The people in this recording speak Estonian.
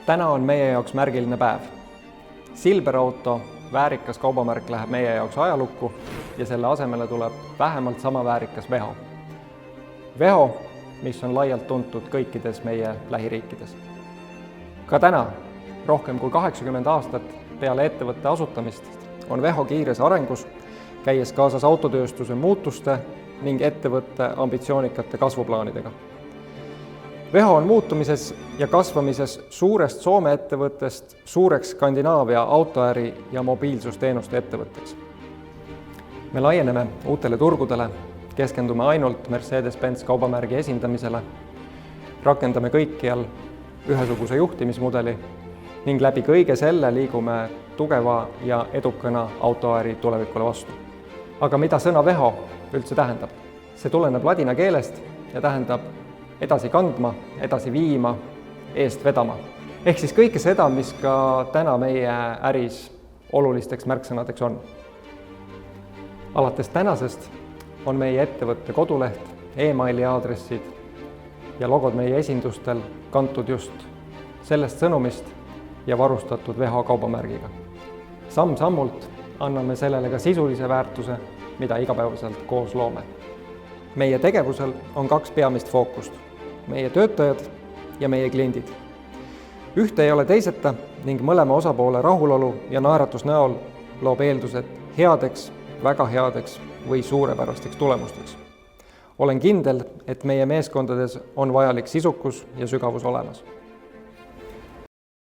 Täna on meie jaoks märgiline päev. Silber Auto väärikas kaubamärk läheb meie jaoks ajalukku ja selle asemele tuleb vähemalt sama väärikas Veho. Veho, mis on laialt tuntud kõikides meie lähiriikides. Ka täna, rohkem kui 80 aastat peale ettevõtte asutamist, on Veho kiires arengus, käies kaasas autotööstuse muutuste ning ettevõtte ambitsioonikate kasvuplaanidega. Veho on muutumises ja kasvamises suurest Soome ettevõttest suureks Skandinaavia autoäri ja mobiilsusteenuste ettevõtteks. Me laieneme uutele turgudele, keskendume ainult Mercedes-Benz kaubamärgi esindamisele, rakendame kõikjal ühesuguse juhtimismudeli ning läbi kõige selle liigume tugeva ja edukana autoäri tulevikule vastu. Aga mida sõna Veho üldse tähendab? See tuleneb ladina keelest ja tähendab edasi kandma, edasi viima, eest vedama. Ehk siis kõike seda, mis ka täna meie äris olulisteks märksõnadeks on. Alates tänasest on meie ettevõtte koduleht, e-maili aadressid ja logod meie esindustel kantud just sellest sõnumist ja varustatud Veho kaubamärgiga. Samm-sammult anname sellele ka sisulise väärtuse, mida igapäevaselt koos loome. Meie tegevusel on 2 peamist fookust, meie töötajad ja meie kliendid. Ühte ei ole teiseta ning mõlema osapoole rahulolu ja naeratus näol loob eeldused headeks, väga headeks või suurepärasteks tulemusteks. Olen kindel, et meie meeskondades on vajalik sisukus ja sügavus olemas.